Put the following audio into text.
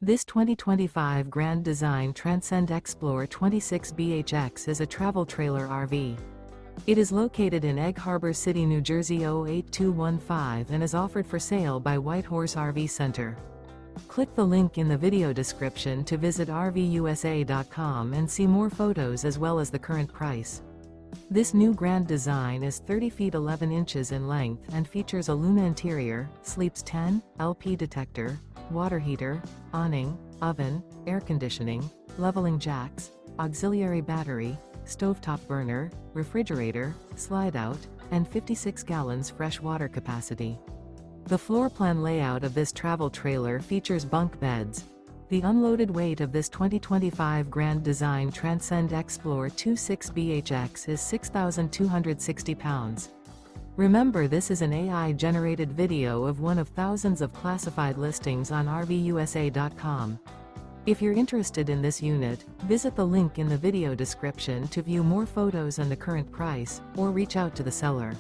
This 2025 Grand Design Transcend Xplor 26BHX is a travel trailer RV. It is located in Egg Harbor City, New Jersey 08215 and is offered for sale by White Horse RV Center. Click the link in the video description to visit RVUSA.com and see more photos as well as the current price. This new Grand Design is 30 feet 11 inches in length and features a Luna interior, sleeps 10, LP detector, water heater, awning, oven, air conditioning, leveling jacks, auxiliary battery, stovetop burner, refrigerator, slide-out, and 56 gallons fresh water capacity. The floor plan layout of this travel trailer features bunk beds. The unloaded weight of this 2025 Grand Design Transcend Xplor 26BHX is 6,260 pounds. Remember, this is an AI-generated video of one of thousands of classified listings on RVUSA.com. If you're interested in this unit, visit the link in the video description to view more photos and the current price, or reach out to the seller.